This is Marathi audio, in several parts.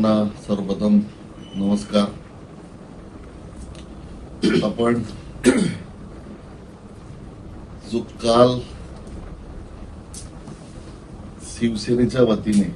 सर्वांना सर्वप्रथम नमस्कार. आपण जो काल शिवसेनेच्या वतीने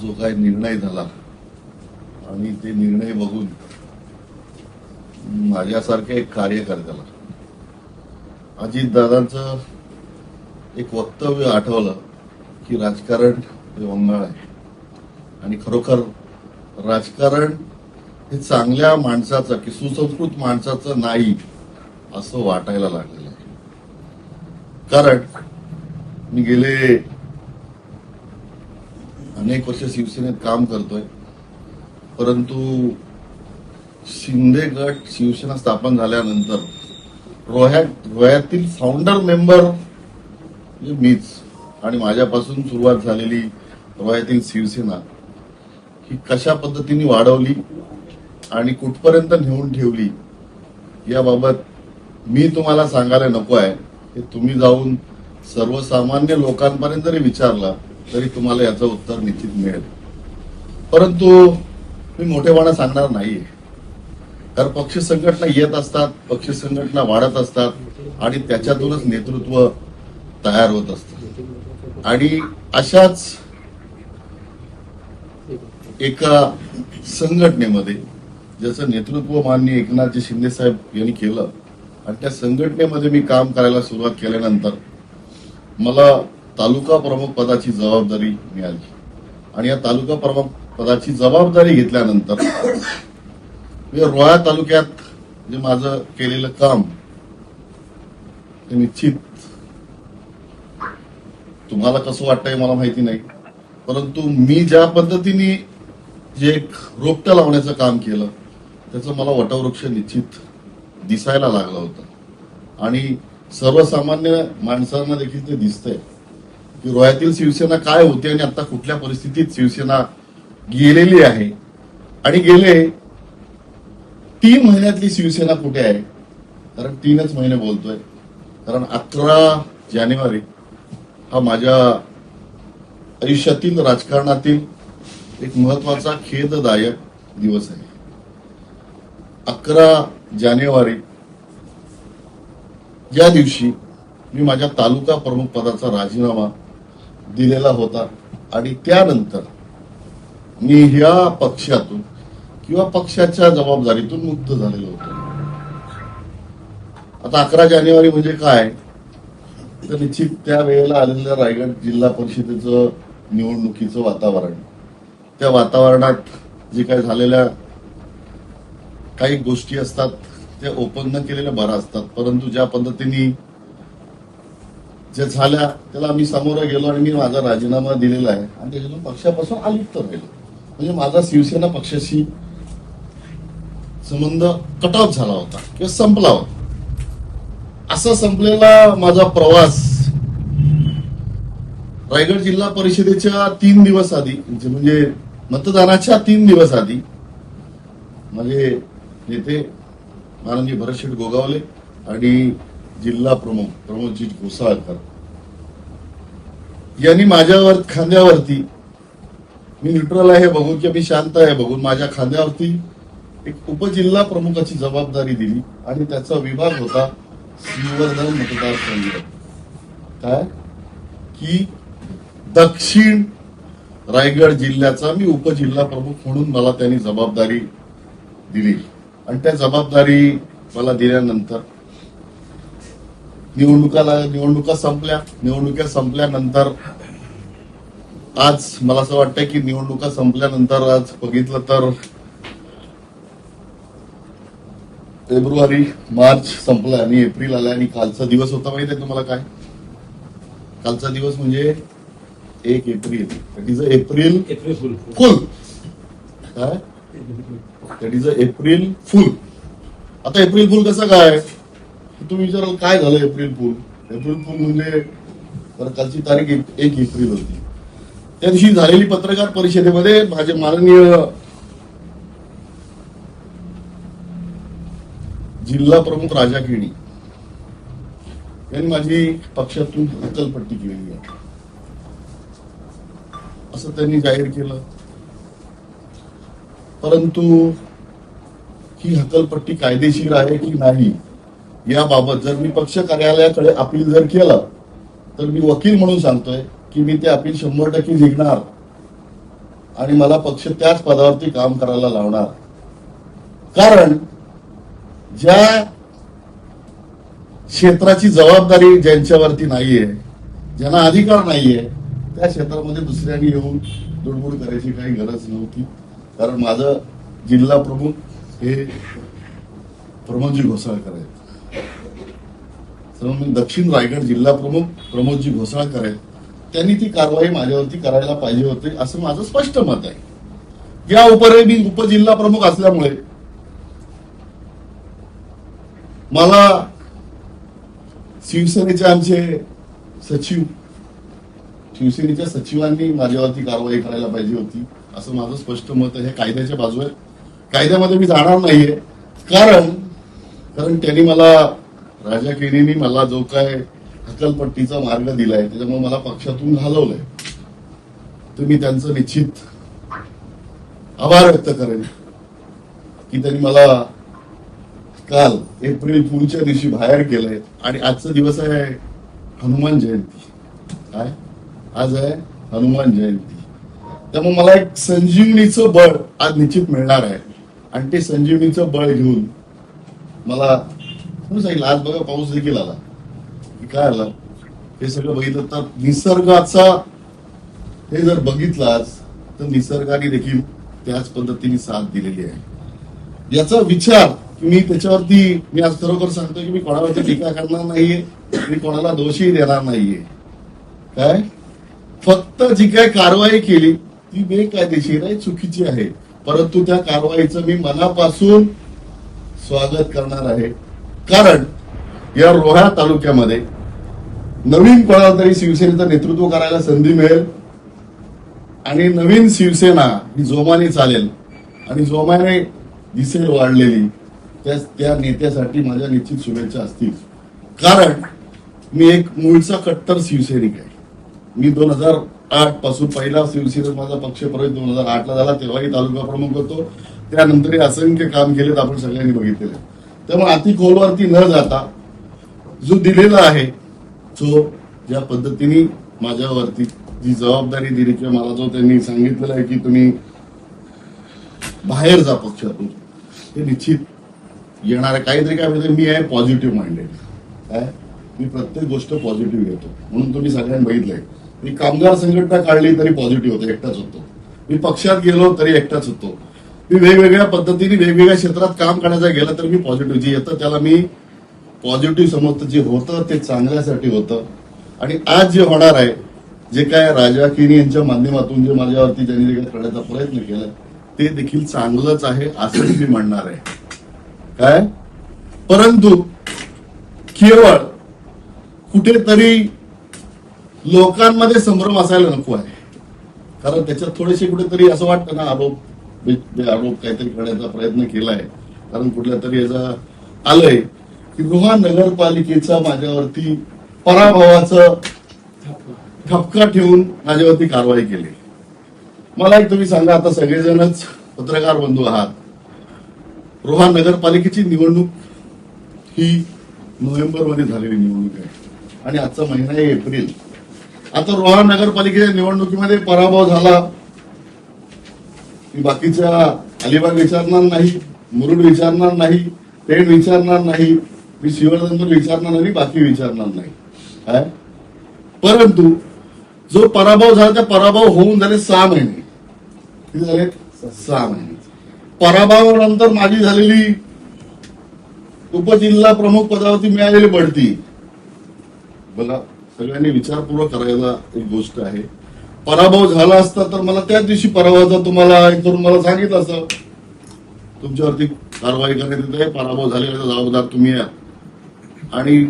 जो काही निर्णय झाला आणि ते निर्णय बघून माझ्यासारख्या एक कार्यकर्त्याला अजितदादांचं एक वक्तव्य आठवलं की राजकारण हे वंगाळ आहे आणि खरोखर राजकारण हे चांगल्या माणसाचं की सुसंस्कृत माणसाचं नाही असं वाटायला लागलेलं आहे. कारण मी गेले अनेक वर्ष शिवसेनेत काम करतोय, परंतु शिंदे गट शिवसेना स्थापन झाल्यानंतर रोह्यातील फाउंडर मेंबर मीच आणि माझ्यापासून सुरुवात झालेली रोह्यातील शिवसेना ही कशा पद्धतीने वाढवली आणि कुठपर्यंत नेऊन ठेवली याबाबत मी तुम्हाला सांगायला नको आहे. हे तुम्ही जाऊन सर्वसामान्य लोकांपर्यंत जरी विचारलं तरी तुम्हाला याचं उत्तर निश्चित मिळेल. परंतु मी मोठेपणा सांगणार नाहीये, कारण पक्ष संघटना येत असतात, पक्ष संघटना वाढत असतात आणि त्याच्यातूनच नेतृत्व तयार होत असतं. आणि अशाच एका संघटनेमध्ये ज्याचं नेतृत्व माननीय एकनाथजी शिंदे साहेब यांनी केलं आणि त्या संघटनेमध्ये मी काम करायला सुरुवात केल्यानंतर मला तालुका प्रमुख पदाची जबाबदारी मिळाली आणि या तालुका प्रमुख पदाची जबाबदारी घेतल्यानंतर मी रोहा तालुक्यात जे माझं केलेलं काम ते निश्चित तुम्हाला कसं वाटतंय मला माहिती नाही, परंतु मी ज्या पद्धतीने जे एक रोपटं लावण्याचं काम केलं त्याचं मला वटवृक्ष निश्चित दिसायला लागलं होतं आणि सर्वसामान्य माणसांना देखील ते दिसतंय की रोह्यातील शिवसेना काय होती आणि आता कुठल्या परिस्थितीत शिवसेना गेलेली आहे आणि गेले 3 महिन्यातली शिवसेना कुठे आहे. कारण 3च महिने बोलतोय, कारण 11 जानेवारी हा माझ्या आयुष्यातील राजकारणातील एक महत्वाचा खेददायक दिवस आहे. 11 जानेवारी या दिवशी मी माझ्या तालुका प्रमुख पदाचा राजीनामा दिलेला होता आणि त्यानंतर मी ह्या पक्षातून किंवा पक्षाच्या जबाबदारीतून मुक्त झालेलो होतो. आता 11 जानेवारी म्हणजे काय तर निश्चित त्या वेळेला आलेल्या रायगड जिल्हा परिषदेचं निवडणुकीचं वातावरण, त्या वातावरणात जे काही झालेल्या काही गोष्टी असतात त्या ओपन न केलेल्या बऱ्या असतात, परंतु ज्या पद्धतीने जे झाल्या त्याला आम्ही सामोरं गेलो आणि मी माझा राजीनामा दिलेला आहे आणि त्याच्यातून पक्षापासून अलिप्त राहिलो. म्हणजे माझा शिवसेना पक्षाशी संबंध कट ऑफ झाला होता किंवा संपला होता. असा संपलेला माझा प्रवास रायगड जिल्हा परिषदेच्या 3 दिवस आधी म्हणजे मतदानाच्या 3 दिवस आधी माझे नेते माननीय भरतशेठ गोगावले आणि जिल्हा प्रमुख प्रमोदजी घोसाळकर यांनी माझ्यावर खांद्यावरती, मी न्यूट्रल आहे बघून किंवा मी शांत आहे बघून माझ्या खांद्यावरती एक उपजिल्हा प्रमुखाची जबाबदारी दिली आणि त्याचा विभाग होता श्रीवर्धन मतदारसंघ. काय की दक्षिण रायगड जिल्ह्याचा मी उपजिल्हा प्रमुख म्हणून मला त्यांनी जबाबदारी दिली आणि त्या जबाबदारी मला दिल्यानंतर निवडणुका संपल्यानंतर आज मला असं वाटतंय की निवडणुका संपल्यानंतर आज बघितलं तर फेब्रुवारी मार्च संपला आणि एप्रिल आला आणि कालचा दिवस होता माहिती आहे तुम्हाला काय? कालचा दिवस म्हणजे 1 एप्रिल. That is a April fool. काय that is a April fool. आता एप्रिल फुल कसं काय तुम्ही विचाराल काय झालं एप्रिल फुल? एप्रिल फुल म्हणजे कालची तारीख 1 एप्रिल होती. त्या दिवशी झालेली पत्रकार परिषदेमध्ये माझे माननीय जिल्हा प्रमुख राजा केणी यांनी माझी पक्षातून हकालपट्टी केलेली आहे असं त्यांनी जाहीर केलं. परंतु ही हकलपट्टी कायदेशीर आहे की नाही याबाबत जर मी पक्ष कार्यालयाकडे अपील जर केलं तर मी वकील म्हणून सांगतोय की मी ते अपील 100% जिंकणार आणि मला पक्ष त्याच पदावरती काम करायला लावणार. कारण ज्या क्षेत्राची जबाबदारी ज्यांच्यावरती नाहीये, ज्यांना अधिकार नाहीये, त्या क्षेत्रामध्ये दुसऱ्यांनी येऊन दुडबुड करायची काही गरज नव्हती. कारण माझं जिल्हा प्रमुख हे प्रमोदजी घोसाळकर आहेत. दक्षिण रायगड जिल्हा प्रमुख प्रमोदजी घोसाळकर आहेत. त्यांनी ती कारवाई माझ्यावरती करायला पाहिजे होती असं माझं स्पष्ट मत आहे. या उपरे मी उपजिल्हा प्रमुख असल्यामुळे मला शिवसेनेचे आमचे सचिव, शिवसेनेच्या सचिवांनी माझ्यावरती कारवाई करायला पाहिजे होती असं माझं स्पष्ट मत आहे. हे कायद्याच्या बाजू आहे. कायद्यामध्ये मी जाणार नाहीये. कारण त्यांनी मला राजा केनींनी मला जो काय हकलपट्टीचा मार्ग दिलाय त्याच्यामुळे मला पक्षातून घालवलंय. तर मी त्यांचं निश्चित आभार व्यक्त करेन की त्यांनी मला काल एप्रिल फुलच्या दिवशी बाहेर केलंय. आणि आजचा दिवस आहे हनुमान जयंती. काय आज आहे हनुमान जयंती. त्यामुळे मला एक संजीवनीचं बळ आज निश्चित मिळणार आहे. आणि ते संजीवनीचं बळ घेऊन मला सांगितलं आज बघा पाऊस देखील आला. काय आला हे सगळं बघितलं तर निसर्गाचा हे जर बघितलं आज तर निसर्गाने देखील त्याच पद्धतीने साथ दिलेली आहे. याचा विचार मी त्याच्यावरती मी आज खरोखर सांगतो की मी कोणावरती टीका करणार नाहीये, मी कोणाला दोषही देणार नाहीये. काय फक्त जी काय कारवाई केली ती बेकायदेशीर आहे, चुकीची आहे. परंतु त्या कारवाईचं मी मनापासून स्वागत करणार आहे. कारण या रोहा तालुक्यामध्ये नवीन कोणाला तरी शिवसेनेचं नेतृत्व करायला संधी मिळेल आणि नवीन शिवसेना ही जोमाने चालेल आणि जोमाने दिसेल वाढलेली त्या नेत्यासाठी माझ्या निश्चित शुभेच्छा असतील. कारण मी एक मूळचा कट्टर शिवसैनिक आहे. मी 2008 पासून पहिला शिवसेनेत माझा पक्ष प्रवेश 2008 झाला. तेव्हाही तालुका प्रमुख होतो. त्यानंतरही असंख्य काम केलेत आपण सगळ्यांनी बघितलेलं. त्यामुळे अति खोलवरती न जाता जो दिलेला आहे तो ज्या पद्धतीने माझ्यावरती जी जबाबदारी दिली किंवा मला जो त्यांनी सांगितलेलं आहे की तुम्ही बाहेर जा पक्षातून, ते निश्चित येणार आहे. काहीतरी काय म्हणजे मी आहे पॉझिटिव्ह माइंडेड. काय मी प्रत्येक गोष्ट पॉझिटिव्ह घेतो. म्हणून तुम्ही सगळ्यांनी बघितलंय मी कामगार संघटना काढली तरी पॉझिटिव्ह होतो, एकटाच होतो. मी पक्षात गेलो तरी एकटाच होतो. मी वेगवेगळ्या पद्धतीने वेगवेगळ्या क्षेत्रात काम करायचं गेलं तर मी पॉझिटिव्ह जे येतं त्याला मी पॉझिटिव्ह समजतं. जे होतं ते चांगल्यासाठी होतं. आणि आज जे होणार आहे, जे काय राजा किनी यांच्या माध्यमातून जे माझ्यावरती ज्यांनी जे काय करण्याचा प्रयत्न केला ते देखील चांगलंच आहे असं मी म्हणणार आहे. काय परंतु केवळ कुठेतरी लोकांमध्ये संभ्रम असायला नको आहे. कारण त्याच्यात थोडेसे कुठेतरी असं वाटतं ना आरोप काहीतरी करण्याचा प्रयत्न केलाय. कारण कुठल्या तरी याचा आलंय की रोहा नगरपालिकेचा माझ्यावरती पराभवाचं ठपका ठेवून माझ्यावरती कारवाई केली. मला एक तुम्ही सांगा, आता सगळेजणच पत्रकार बंधू आहात. रोहा नगरपालिकेची निवडणूक ही नोव्हेंबरमध्ये झालेली निवडणूक आहे आणि आजचा महिना आहे एप्रिल. आता रोहा नगरपालिकेच्या निवडणुकीमध्ये पराभव झाला. मी बाकीच्या अलिबाग विचारणार नाही, मुरुड विचारणार नाही, पेण विचारणार नाही, मी शिवरदंबर विचारणार नाही, बाकी विचारणार नाही. काय परंतु जो पराभव झाला त्या पराभव होऊन झाले 6 महिने. किती झाले? 6 महिने. पराभवानंतर माझी झालेली उपजिल्हा प्रमुख पदावरती मिळालेली बढती बघा, सगळ्यांनी विचारपूर्वक करायला एक गोष्ट आहे. पराभव झाला असता तर मला त्याच दिवशी पराभवाचा तुम्हाला करून मला सांगितलं असतं तुमच्यावरती कारवाई करण्यात येत आहे, पराभव झालेला जबाबदार तुम्ही आहात. आणि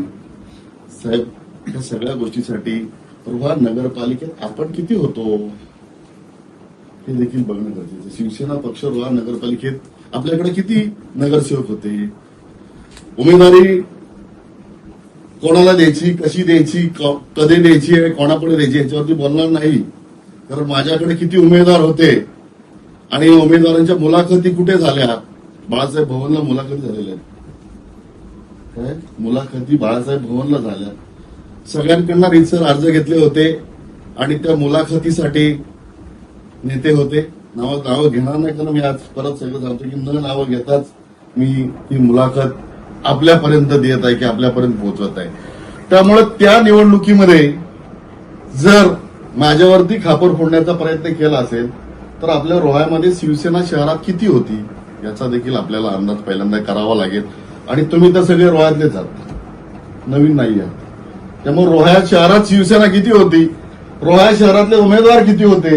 साहेब या सगळ्या गोष्टीसाठी रोहा नगरपालिकेत आपण किती होतो हे देखील बघणं गरजेचं. शिवसेना पक्ष रोहा नगरपालिकेत आपल्याकडे किती नगरसेवक होते, उमेदवारी कोणाला द्यायची, कशी द्यायची, कधी द्यायची आणि कोणापुढे द्यायची याच्यावरती बोलणार नाही. कारण माझ्याकडे किती उमेदवार होते आणि उमेदवारांच्या मुलाखती कुठे झाल्या? बाळासाहेब भवनला मुलाखती झालेल्या आहेत. काय? मुलाखती बाळासाहेब भवनला झाल्या. सगळ्यांकडनं रीतसर अर्ज घेतले होते आणि त्या मुलाखतीसाठी नेते होते. नावं घेणार नाही, कारण मी आज परत सगळं सांगतो की न नावं घेताच मी ही मुलाखत आपल्यापर्यंत देत आहे की आपल्यापर्यंत पोहोचवत आहे. त्यामुळे त्या निवडणुकीमध्ये जर माझ्यावरती खापर फोडण्याचा प्रयत्न केला असेल तर आपल्या रोह्यामध्ये शिवसेना शहरात किती होती याचा देखील आपल्याला अंदाज पहिल्यांदा करावा लागेल. आणि तुम्ही तर सगळे रोह्यातलेच आहात, नवीन नाही आहात. त्यामुळे रोह्या शहरात शिवसेना किती होती, रोह्या शहरातले उमेदवार किती होते,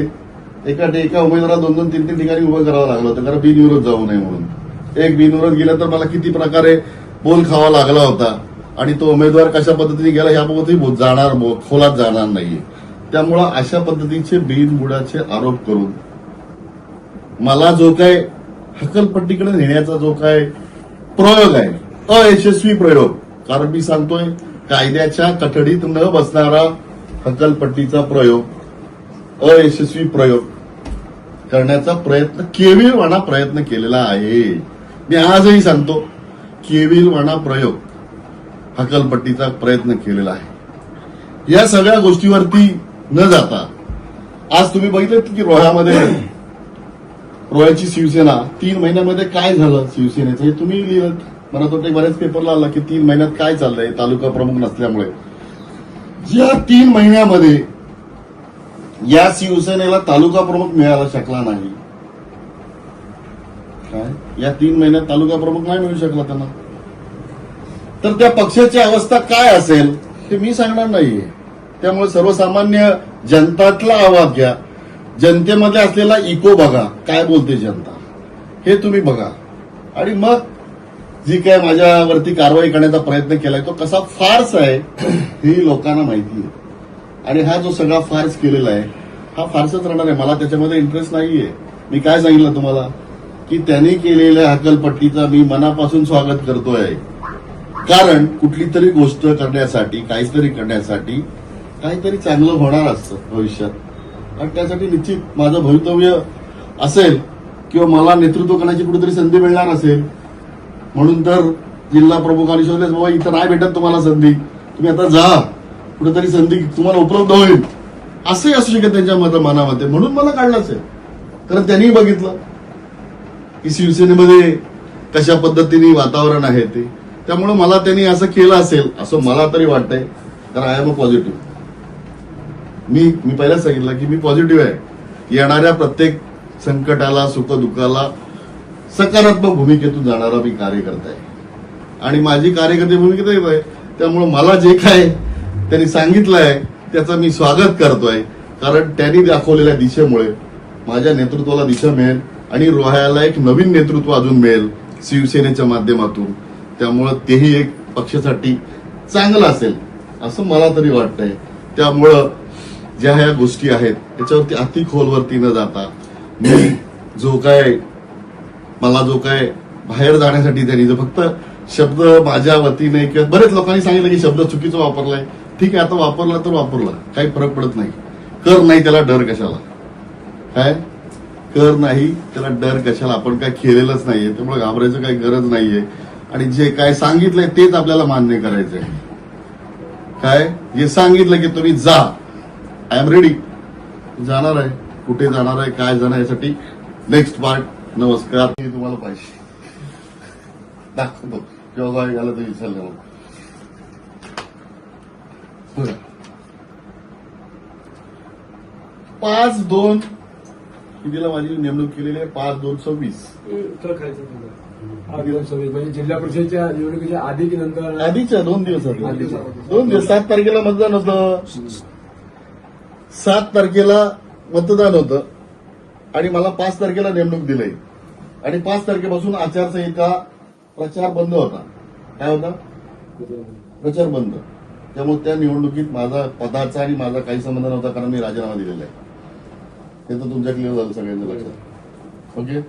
एका उमेदवाराला 2-2, 3-3 ठिकाणी उभं करावं लागलं होतं कारण बिनविरोध जाऊ नये म्हणून. एक बिनविरोध गेला तर मला किती प्रकारे बोल खावा लागला होता आणि तो उमेदवार कशा पद्धतीने गेला याबाबतही खोलात जाणार नाहीये. त्यामुळं अशा पद्धतीचे बिनबुडाचे आरोप करून मला जो काय हकलपट्टीकडे नेण्याचा जो काय प्रयोग आहे, अयशस्वी प्रयोग, कारण मी सांगतोय कायद्याच्या कठडीत न बसणारा हकलपट्टीचा प्रयोग, अयशस्वी प्रयोग करण्याचा केविलवाणा प्रयत्न केलेला आहे. मी आजही सांगतो केविलवाणा प्रयोग हकलपट्टीचा प्रयत्न केलेला आहे. या सगळ्या गोष्टीवरती न जाता आज तुम्ही बघितलं की रोह्याची शिवसेना 3 महिन्यामध्ये काय झालं शिवसेनेचं हे तुम्ही लिहिलं. मला वाटतं बऱ्याच पेपरला आला की 3 महिन्यात काय चाललंय तालुका प्रमुख नसल्यामुळे. या 3 महिन्यामध्ये या शिवसेनेला तालुका प्रमुख मिळायला शकला नाही. काय या 3 महिन्यात तालुका प्रमुख नाही मिळू शकला त्यांना, तर त्या पक्षाची अवस्था काय असेल हे मी सांगणार नाहीये. त्यामुळे सर्वसामान्य जनतातला आवाज घ्या, जनतेमध्ये असलेला इको बघा, काय बोलते जनता हे तुम्ही बघा, आणि मग जी काय माझ्यावरती कारवाई करण्याचा प्रयत्न केलाय तो कसा फार्स आहे ही लोकांना माहिती आहे. आणि हा जो सगळा फार्स केलेला आहे हा फार्सच राहणार आहे. मला त्याच्यामध्ये इंटरेस्ट नाहीये. मी काय सांगितलं तुम्हाला की त्यांनी केलेल्या हकलपट्टीचा मी मनापासून स्वागत करतोय. कारण कुठली तरी गोष्ट करण्यासाठी, काहीतरी करण्यासाठी काहीतरी चांगलं होणार असतं भविष्यात आणि त्यासाठी निश्चित माझं भवितव्य असेल किंवा मला नेतृत्व करण्याची कुठेतरी संधी मिळणार असेल म्हणून तर जिल्हा प्रमुखांनी शोधले बाबा इथं नाही भेटत तुम्हाला संधी, तुम्ही आता जा, कुठेतरी संधी तुम्हाला उपलब्ध होईल, असंही असू शकत त्यांच्या मनामध्ये, म्हणून मला काढलं असेल. कारण त्यांनी बघितलं की शिवसेनेमध्ये कशा पद्धतीने वातावरण आहे ते, त्यामुळे मला त्यांनी असं केलं असेल असं मला तरी वाटतंय. कारण आय एम अ पॉझिटिव्ह. मी पहिलाच सांगितलं की मी पॉझिटिव्ह आहे. येणाऱ्या प्रत्येक संकटाला, सुखदुःखाला सकारात्मक भूमिकेतून जाणारा मी कार्यकर्ता आहे आणि माझी कार्यकर्ते भूमिकेत आहे. त्यामुळे मला जे काय त्यांनी सांगितलं आहे त्याचं मी स्वागत करतोय. कारण त्यांनी दाखवलेल्या दिशेमुळे माझ्या नेतृत्वाला दिशा मिळेल आणि रोह्याला एक नवीन नेतृत्व अजून मिळेल शिवसेनेच्या माध्यमातून. त्यामुळं तेही एक पक्षासाठी चांगलं असेल असं मला तरी वाटतंय. त्यामुळं ज्या ह्या गोष्टी आहेत त्याच्यावरती अति खोलवरती न जाता मी मला जो काय बाहेर जाण्यासाठी त्यांनी जो फक्त शब्द माझ्या वतीने किंवा बरेच लोकांनी सांगितलं की शब्द चुकीचा वापरलाय, ठीक आहे, आता वापरला तर वापरला, काही फरक पडत नाही. कर नाही त्याला डर कशाला, काय कर नाही त्याला डर कशाला, आपण काय केलेलंच नाहीये त्यामुळे घाबरायचं काही गरज नाहीये. आणि जे काय सांगितलंय तेच आपल्याला मान्य करायचंय. काय जे सांगितलं की तुम्ही जा, आय एम रेडी, जाणार आहे, कुठे जाणार आहे, काय जाणार यासाठी नेक्स्ट पार्ट. नमस्कार. हे तुम्हाला पाहिजे दाखवतो किंवा काय झालं तर विचारलं. 5/2 हिंदीला माझी नेमणूक केलेली आहे. 5/2/26 म्हणजे जिल्हा परिषदेच्या निवडणुकीच्या आधी की नंतर? आधीच्या 2 दिवस आधी. 2 दिवस. 7 तारखेला मतदान होतं. 7 तारखेला मतदान होतं आणि मला 5 तारखेला नेमणूक दिली आणि 5 तारखेपासून आचारसंहिता प्रचार बंद होता. काय होता? प्रचार बंद. त्यामुळे त्या निवडणुकीत माझा पदाचा आणि माझा काही संबंध नव्हता कारण मी राजीनामा दिलेला आहे. हे तर तुमच्या क्लिअर झालं सगळ्यांच्या लक्षात. ओके.